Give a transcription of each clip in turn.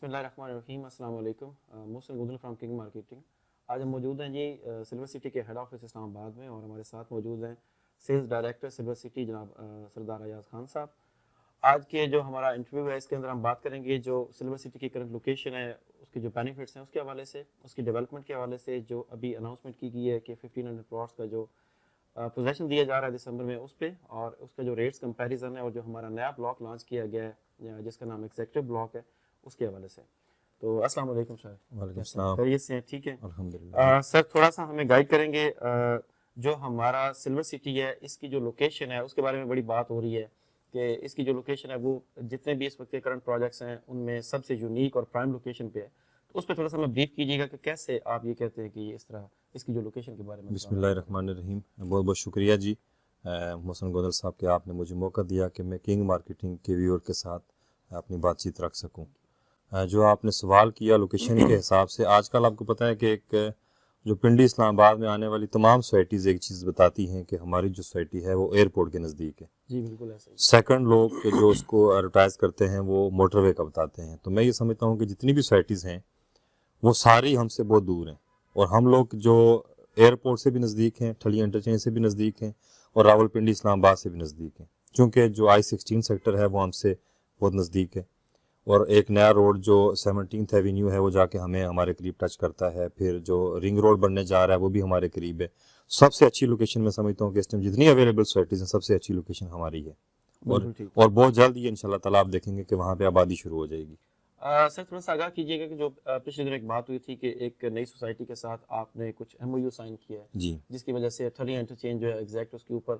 बिस्मिल्लाहिर्रहमानिर्रहीम। अस्सलाम वालेकुम। Mohsin Gudal from king marketing. आज हम मौजूद हैं जी सिल्वर सिटी के हेड ऑफिस इस्लामाबाद में, और हमारे साथ मौजूद हैं सेल्स डायरेक्टर सिल्वर सिटी जनाब सरदार अयाज खान साहब। आज के जो हमारा इंटरव्यू है इसके अंदर हम बात करेंगे जो सिल्वर सिटी की करंट लोकेशन है, उसके जो बेनिफिट्स हैं उसके हवाले से, उसकी डेवलपमेंट के हवाले से, जो अभी अनाउंसमेंट की गई है कि 1500 प्लॉट्स का जो पोजेशन दिया जा रहा है दिसंबर में उस पर, और उसका जो रेट्स कंपैरिजन है, और जो हमारा नया ब्लॉक लॉन्च किया गया है जिसका नाम एग्जेक्टिव ब्लॉक है, उसके हवाले से। तो अस्सलाम वालेकुम सर। वालेकुम अस्सलाम। खैरियत से हैं? ठीक है अल्हम्दुलिल्लाह। सर, थोड़ा सा हमें गाइड करेंगे। जो हमारा सिल्वर सिटी है इसकी जो लोकेशन है उसके बारे में बड़ी बात हो रही है कि इसकी जो लोकेशन है वो जितने भी इस वक्त के करंट प्रोजेक्ट्स हैं उनमें सबसे यूनिक और प्राइम लोकेशन पे है। तो उस पर थोड़ा सा हमें ब्रीफ कीजिएगा कि कैसे आप ये कहते हैं कि इस तरह इसकी जो लोकेशन के बारे में। बिस्मिल्लाहिर्रहमानिर्रहीम। बहुत बहुत शुक्रिया जी मोहसिन गोदल साहब कि आपने मुझे मौका दिया कि मैं किंग मार्केटिंग के व्यूअर के साथ अपनी बातचीत रख सकूं। जो आपने सवाल किया लोकेशन के हिसाब से, आजकल आपको पता है कि एक जो पिंडी इस्लामाबाद में आने वाली तमाम सोसाइटीज़ एक चीज़ बताती हैं कि हमारी जो सोसाइटी है वो एयरपोर्ट के नज़दीक है। जी बिल्कुल ऐसा ही। सेकंड, लोग जो उसको एडवर्टाइज़ करते हैं वो मोटरवे का बताते हैं। तो मैं ये समझता हूँ कि जितनी भी सोसाइटीज़ हैं वो सारी हमसे बहुत दूर हैं, और हम लोग जो एयरपोर्ट से भी नज़दीक हैं, ठलिया इंटरचेंज से भी नज़दीक हैं, और रावलपिंडी इस्लामाबाद से भी नज़दीक हैं, क्योंकि जो I-16 सेक्टर है वो हमसे बहुत नज़दीक है। और एक नया रोड जो 17th एवेन्यू है वो जाके हमें हमारे करीब टच करता है। फिर जो रिंग रोड बनने जा रहा है वो भी हमारे करीब है। सबसे अच्छी लोकेशन मैं समझता हूँ कि इस टाइम जितनी अवेलेबल सोसाइटीज़ हैं सबसे अच्छी लोकेशन हमारी है, और बहुत जल्द ये इंशाल्लाह ताला आप देखेंगे कि वहाँ पे आबादी शुरू हो जाएगी। सर, थोड़ा सा आगाह कीजिएगा कि जो पिछले दिन एक बात हुई थी कि एक नई सोसाइटी के साथ आपने कुछ MOU साइन किया है जी, जिसकी वजह से ठलिया इंटरचेंज जो है एग्जैक्ट उसके ऊपर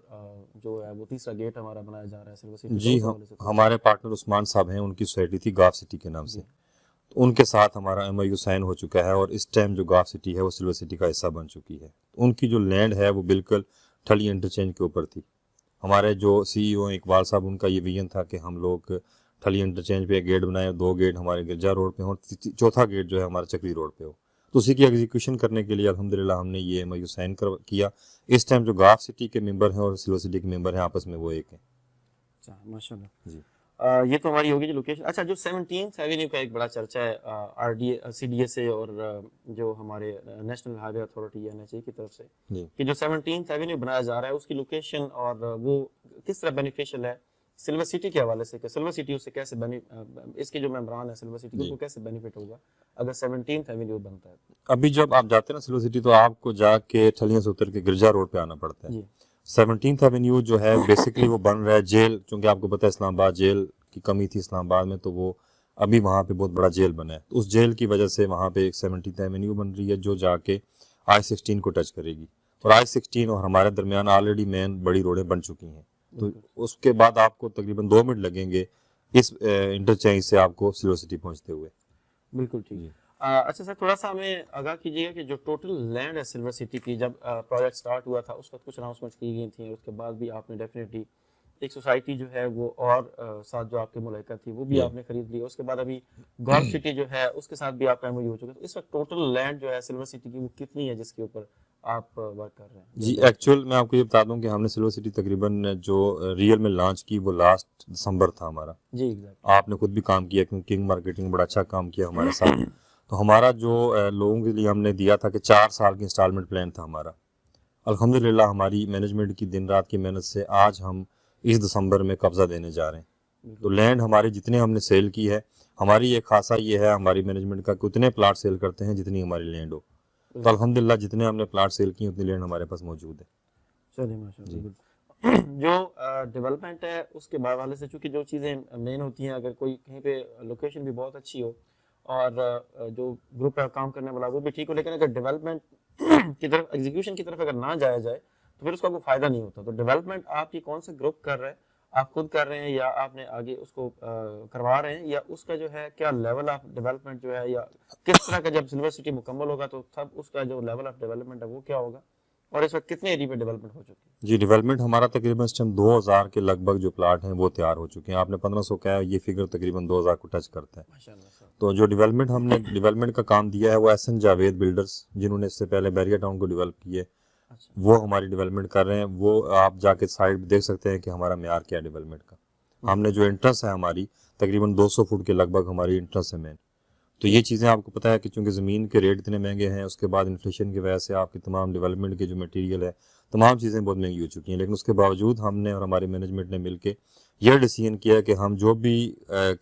जो है वो तीसरा गेट हमारा बनाया जा रहा है सिल्वर सिटी। जी हमारे पार्टनर उस्मान साहब हैं, उनकी सोसाइटी थी गाफ सिटी के नाम से, तो उनके साथ हमारा MOU साइन हो चुका है, और इस टाइम जो गाफ सिटी है वो सिल्वर सिटी का हिस्सा बन चुकी है। उनकी जो लैंड है वो बिल्कुल ठलिया इंटरचेंज के ऊपर थी। हमारे जो CEO इकबाल साहब, उनका ये विजन था कि हम लोग ठलिया इंटरचेंज पे एक गेट बनाए, 2 गेट हमारे गिरजा रोड पे हो, चौथा गेट जो है हमारा चक्री रोड पे हो। तो उसी की एग्जीक्यूशन करने के लिए अल्हम्दुलिल्लाह हमने ये MOU साइन किया। इस टाइम जो गाफ सिटी के मेंबर हैं और सिल्वर सिटी के मेंबर हैं आपस में वो एक हैं। अच्छा, माशाल्लाह जी। ये तो हमारी होगी जो लोकेशन। अच्छा, जो 17th एवेन्यू का एक बड़ा चर्चा है RDA CDSA और जो हमारे नेशनल हाईवे अथॉरिटी NHA की तरफ से कि जो 17th एवेन्यू बनाया जा रहा है उसकी लोकेशन और वो किस तरह बेनिफिशियल है सिल्वर सिटी के हवाले से, कि सिल्वर सिटी उससे कैसे इसके जो मेंबरान है सिल्वर सिटी को कैसे बेनिफिट होगा अगर 17th एवेन्यू बनता है। अभी जब आप जाते हैं ना सिल्वर सिटी तो आपको जाके ठलिया से उतर के गिरजा रोड पे आना पड़ता है। 17th एवेन्यू जो है बेसिकली वो बन रहा है जेल, क्योंकि आपको पता है इस्लामाबाद जेल की कमी थी इस्लामाबाद में, तो वो अभी वहाँ पे बहुत बड़ा जेल बना है। उस जेल की वजह से वहाँ पे एक 17th एवेन्यू बन रही है जो जाके I-16 को टच करेगी, और I-16 और हमारे दरमियान ऑलरेडी मेन बड़ी रोडें बन चुकी हैं। तो उसके बाद आपको तकरीबन 2 मिनट लगेंगे इस इंटरचेंज से आपको सिल्वर सिटी पहुँचते हुए। बिल्कुल ठीक। अच्छा सर, थोड़ा सा हमें आगाह कीजिएगा कि जो टोटल लैंड है सिल्वर सिटी की, जब प्रोजेक्ट स्टार्ट हुआ था उस वक्त कुछ अनाउंसमेंट की गई थी, उसके बाद भी आपने डेफिनेटली एक सोसाइटी जो है वो और साथ जो आपके मुलाकात थी वो भी आपने खरीद ली, उसके बाद अभी गॉल्फ सिटी जो है उसके साथ भी आपका MOU हो चुका है। तो इस वक्त टोटल लैंड जो है सिल्वर सिटी की वो कितनी है जिसके ऊपर आप वर्क कर रहे हैं? जी, एक्चुअल मैं आपको ये बता दूं कि हमने सिल्वर सिटी तकरीबन जो रियल में लॉन्च की वो लास्ट दिसंबर था हमारा। जी एग्जैक्ट। आपने खुद भी काम किया, क्योंकि किंग मार्केटिंग बड़ा अच्छा काम किया हमारे साथ। तो हमारा जो लोगों के लिए हमने दिया था कि 4 साल की इंस्टॉलमेंट प्लान था हमारा। अल्हम्दुलिल्लाह हमारी मैनेजमेंट की दिन रात की मेहनत से आज हम इस दिसंबर में कब्जा देने जा रहे हैं। तो लैंड हमारी जितने हमने सेल की है, हमारी एक खासा ये है हमारी मैनेजमेंट का कि उतने प्लाट सेल करते हैं जितनी हमारी लैंड हो। तो अल्हम्दुलिल्लाह जितने हमने प्लाट सेल किए उतनी लैंड हमारे पास मौजूद है। चलिए माशाल्लाह। जो डेवलपमेंट है उसके हवाले से, चूँकि जो चीज़ें मेन होती हैं, अगर कोई कहीं पे लोकेशन भी बहुत अच्छी हो और जो ग्रुप है काम करने वाला वो भी ठीक हो, लेकिन अगर डेवलपमेंट की तरफ, एग्जीक्यूशन की तरफ अगर ना जाया जाए तो फिर उसका कोई फायदा नहीं होता। तो डेवलपमेंट आप ये कौन सा ग्रुप कर रहे हैं, आप खुद कर रहे हैं या आपने आगे उसको करवा रहे हैं, या उसका जो है क्या लेवल ऑफ डेवलपमेंट जो है, या किस तरह का जब सिल्वर सिटी मुकम्मल होगा तो तब उसका जो लेवल ऑफ डेवलपमेंट है वो क्या होगा, और इस वक्त कितने एरिया पे डेवलपमेंट हो चुकी है? जी, डेवलपमेंट हमारा तकरीबन इस टाइम 2000 के लगभग जो प्लाट हैं वो तैयार हो चुके हैं। आपने 1500 कहा है, ये फिगर तकरीबन 2000 को टच करता है। माशाल्लाह। तो जो डेवलपमेंट हमने डेवलपमेंट का काम दिया है वो SN जावेद बिल्डर्स, जिन्होंने इससे पहले बैरिया टाउन को डेवलप किए, वो हमारी डेवलपमेंट कर रहे हैं। वो आप जाके साइड देख सकते हैं कि हमारा मेयार क्या है डेवलपमेंट का। हमने जो एंट्रेंस है हमारी तकरीबन 200 फुट के लगभग हमारी एंट्रेंस है मेन, تو یہ چیزیں آپ کو پتہ ہے کہ چونکہ زمین کے ریٹ اتنے مہنگے ہیں، اس کے بعد انفلیشن کی وجہ سے آپ کی تمام ڈیولپمنٹ کے جو مٹیریل ہے تمام چیزیں بہت مہنگی ہو چکی ہیں، لیکن اس کے باوجود ہم نے اور ہماری مینجمنٹ نے مل کے یہ ڈیسیژن کیا کہ ہم جو بھی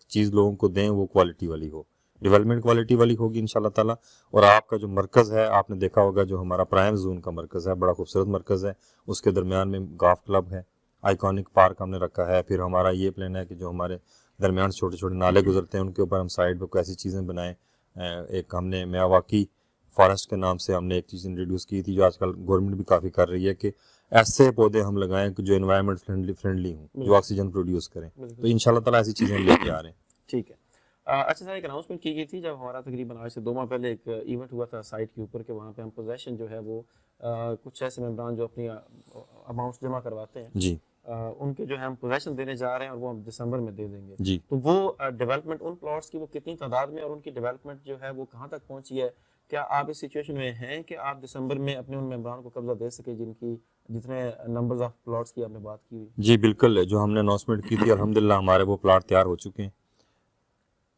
چیز لوگوں کو دیں وہ کوالٹی والی ہو، ڈیولپمنٹ کوالٹی والی ہوگی انشاءاللہ تعالیٰ. اور آپ کا جو مرکز ہے آپ نے دیکھا ہوگا، جو ہمارا پرائم زون کا مرکز ہے، بڑا خوبصورت مرکز ہے، اس کے درمیان میں گولف کلب ہے، آئیکونک پارک ہم نے رکھا ہے. پھر ہمارا یہ پلان ہے کہ جو ہمارے درمیان چھوٹے چھوٹے نالے گزرتے ہیں ان کے اوپر ہم سائڈ پہ ایسی چیزیں بنائیں. ایک ہم نے میاواکی فارسٹ کے نام سے ہم نے ایک چیز انٹروڈیوس کی تھی، جو آج کل گورنمنٹ بھی کافی کر رہی ہے، کہ ایسے پودے ہم لگائیں کہ جو انوائرمنٹ فرینڈلی ہوں، جو آکسیجن پروڈیوس کریں. تو انشاءاللہ تعالیٰ ایسی چیزیں لے کے آ رہے ہیں. ٹھیک ہے. اچھا سر، ایک اناؤنسمنٹ کی گئی تھی جب ہمارا تقریباً آج سے 2 ماہ پہلے ایک ایونٹ ہوا تھا سائٹ کے اوپر، کہ وہاں پہ ہم پوزیشن جو ہے وہ کچھ ایسے ممبران جو اپنی اماؤنٹس جمع کرواتے ہیں جی ان کے جو ہے ہم پوزیشن دینے جا رہے ہیں، اور وہ ہم دسمبر میں دے دیں گے. جی. تو وہ ڈیولپمنٹ ان پلاٹس کی وہ کتنی تعداد میں اور ان کی ڈیولپمنٹ جو ہے وہ کہاں تک پہنچی ہے؟ کیا آپ اس سچویشن میں ہیں کہ آپ دسمبر میں اپنے ان ممبران کو قبضہ دے سکے جن کی جتنے نمبرز آف پلاٹس کی آپ نے بات کی ہوئی؟ جی بالکل، جو ہم نے اناؤنسمنٹ کی تھی الحمدللہ ہمارے وہ پلاٹ تیار ہو چکے ہیں.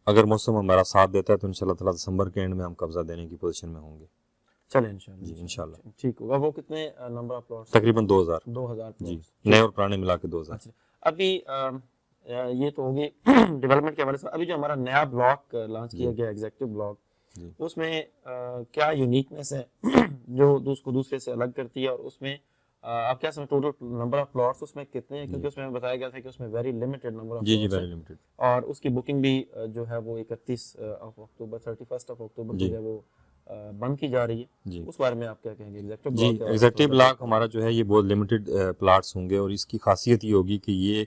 اگر موسم ہمارا ساتھ دیتا ہے تو انشاءاللہ تعالیٰ دسمبر کے اینڈ میں ہم قبضہ دینے کی پوزیشن میں ہوں گے. چلیں انشاءاللہ. جی انشاءاللہ. ٹھیک ہوگا. وہ کتنے نمبر آف پلاٹس؟ تقریباً 2000. 2000 جی، نئے اور پرانے ملا کے 2000. اچھا، ابھی یہ تو ہوگی ڈیولپمنٹ کے حوالے سے. ابھی جو ہمارا نیا بلاک لانچ کیا گیا ایگزیکٹو بلاک، اس میں کیا یونیکنیس ہے جو کو دوسرے سے الگ کرتی ہے، اور اس میں آپ کیا سمجھتے ٹوٹل نمبر آف پلاٹس اس میں کتنے ہیں؟ کیونکہ اس میں بتایا گیا تھا کہ اس میں ویری لمیٹڈ نمبر آف جی ویری لمیٹڈ، اور اس کی بکنگ بھی جو ہے وہ 31 اکتوبر 31 اکتوبر جو ہے وہ بند کی جا رہی ہے. جی اس بارے میں آپ کیا کہیں گے؟ جی ایگزیکٹو بلاک ہمارا جو ہے یہ بہت لمیٹڈ پلاٹس ہوں گے، اور اس کی خاصیت یہ ہوگی کہ یہ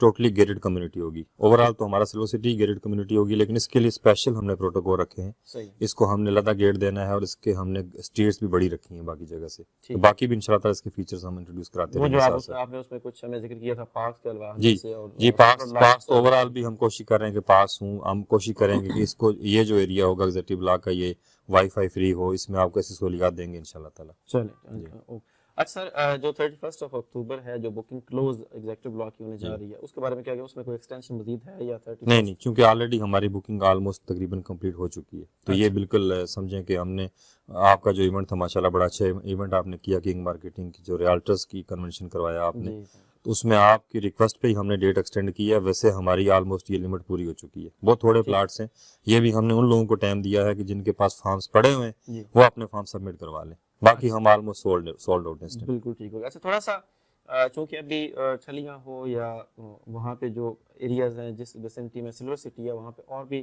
ٹوٹلی گیٹڈ کمیونٹی ہوگی. اوور آل تو ہمارا سلور سٹی گیٹڈ کمیونٹی ہوگی، لیکن اس کے لیے اسپیشل ہم نے پروٹوکول رکھے ہیں. اس کو ہم نے لدا گیٹ دینا ہے، اور اس کے ہم نے اسٹریٹس بھی بڑی رکھی ہیں باقی جگہ سے. تو باقی بھی انشاءاللہ تعالیٰ اس کے فیچرز ہم انٹروڈیوس کراتے ہیں. وہ جو آپ نے اس میں کچھ ہمیں ذکر کیا تھا پارکس کے علاوہ جی پارکس تو اوور آل بھی ہم کوشش کر رہے ہیں کہ پارکس ہوں. ہم کوشش کریں گے کہ اس کو یہ جو ایریا ہوگا ایگزیکٹو بلاک کا یہ وائی فائی فری ہو، اس میں آپ کو ایسی سہولیات دیں گے انشاءاللہ تعالیٰ. چلیں. اچھا سر، جو 31 اکتوبر ہے جو بکنگ کلوز ایگزیکٹو بلاک کی ہونے جا رہی ہے، اس کے بارے میں کیا کہ اس میں کوئی ایکسٹینشن مزید ہے یا 31؟ نہیں، چونکہ آلریڈی ہماری بکنگ آلموسٹ تقریباً کمپلیٹ ہو چکی ہے. تو یہ بالکل سمجھیں کہ ہم نے آپ کا جو ایونٹ تھا ماشاءاللہ بڑا اچھا ایونٹ آپ نے کیا، کنگ مارکیٹنگ کی جو ریالٹرز کی کنونشن کروایا آپ نے، تو اس میں آپ کی ریکویسٹ پہ ہی ہم نے ڈیٹ ایکسٹینڈ کی ہے. ویسے ہماری آلموسٹ یہ لمٹ پوری ہو چکی ہے. بہت تھوڑے پلاٹس ہیں، یہ بھی ہم نے ان لوگوں کو ٹائم دیا ہے کہ جن کے پاس فارمز پڑے ہوئے ہیں وہ اپنے فارم سبمٹ کروا لیں. باقی ہم آلموسٹ سولڈ آؤٹ ہیں. بالکل ٹھیک ہوگا. اچھا تھوڑا سا چونکہ ابھی ٹھلیاں ہو یا وہاں پہ جو ایریاز ہیں جس ویسنٹی میں سلور سٹی ہے، وہاں پہ اور بھی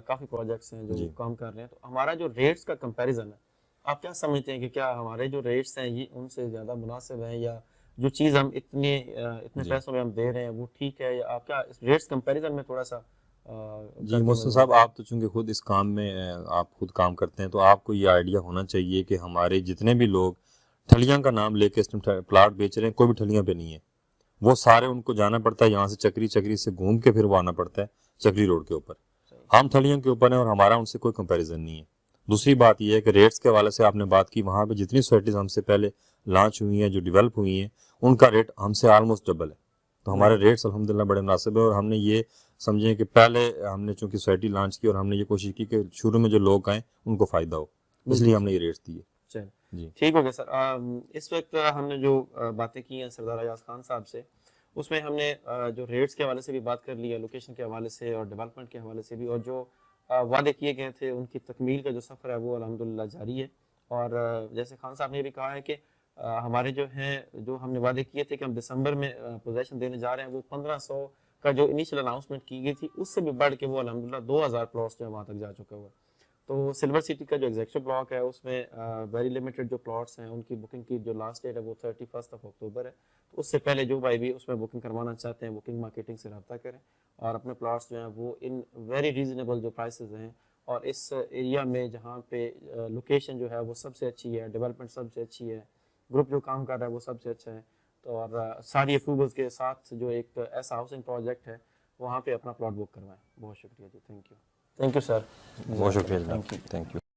کافی پروجیکٹس ہیں جو کام کر رہے ہیں، تو ہمارا جو ریٹس کا کمپیریزن ہے، آپ کیا سمجھتے ہیں کہ کیا ہمارے جو ریٹس ہیں یہ ان سے زیادہ مناسب ہیں، یا جو چیز ہم اتنے پیسوں میں ہم دے رہے ہیں وہ ٹھیک ہے، یا آپ کیا اس ریٹس کمپیریزن میں تھوڑا سا؟ جی محسن صاحب، آپ تو چونکہ خود اس کام میں آپ خود کام کرتے ہیں، تو آپ کو یہ آئیڈیا ہونا چاہیے کہ ہمارے جتنے بھی لوگ ٹھلیاں کا نام لے کے اس میں پلاٹ بیچ رہے ہیں، کوئی بھی ٹھلیاں پہ نہیں ہے. وہ سارے ان کو جانا پڑتا ہے یہاں سے چکری سے گھوم کے پھر وہ آنا پڑتا ہے چکری روڈ کے اوپر. ہم ٹھلیاں کے اوپر ہیں اور ہمارا ان سے کوئی کمپیریزن نہیں ہے. دوسری بات یہ ہے کہ ریٹس کے حوالے سے آپ نے بات کی، وہاں پہ جتنی سوسائٹیز ہم سے پہلے لانچ ہوئی ہیں، جو ڈیولپ ہوئی ہیں، ان کا ریٹ ہم سے آلموسٹ ڈبل ہے. تو ہمارے ریٹس الحمدللہ بڑے مناسب ہے. اور ہم نے یہ سمجھیں کہ پہلے ہم نے چونکہ سوسائٹی لانچ کی اور ہم نے یہ کوشش کی کہ شروع میں جو لوگ آئیں ان کو فائدہ ہو، اس لیے ہم نے یہ ریٹس دیے. جی ٹھیک ہو گیا سر. اس وقت ہم نے جو باتیں کی ہیں سردار ایاز خان صاحب سے، اس میں ہم نے جو ریٹس کے حوالے سے بھی بات کر لی ہے، لوکیشن کے حوالے سے اور ڈیولپمنٹ کے حوالے سے بھی، اور جو وعدے کیے گئے تھے ان کی تکمیل کا جو سفر ہے وہ الحمدللہ جاری ہے. اور جیسے خان صاحب نے بھی کہا ہے کہ ہمارے جو ہیں جو ہم نے وعدے کیے تھے کہ ہم دسمبر میں پوزیشن دینے جا رہے ہیں، وہ 1500 کا جو انیشیل اناؤنسمنٹ کی گئی تھی اس سے بھی بڑھ کے وہ الحمدللہ 2000 پلاٹس جو ہے وہاں تک جا چکا ہوا. تو سلور سٹی کا جو ایگزیکٹو بلاک ہے اس میں ویری لمیٹڈ جو پلاٹس ہیں ان کی بکنگ کی جو لاسٹ ڈیٹ ہے وہ 31 اکتوبر ہے. تو اس سے پہلے جو بھائی بھی اس میں بکنگ کروانا چاہتے ہیں وہ کنگ مارکیٹنگ سے رابطہ کریں اور اپنے پلاٹس جو ہیں وہ ان ویری ریزنیبل جو پرائسز ہیں، اور اس ایریا میں جہاں پہ لوکیشن جو ہے وہ سب سے اچھی ہے، ڈیولپمنٹ سب سے اچھی ہے، گروپ جو کام کر رہا ہے وہ سب سے اچھا ہے، تو اور ساری اپروولس کے ساتھ جو ایک ایسا ہاؤسنگ پروجیکٹ ہے وہاں پہ اپنا پلاٹ بک کروائیں. بہت شکریہ جی. Thank you sir. بہت شکریہ. Thank you.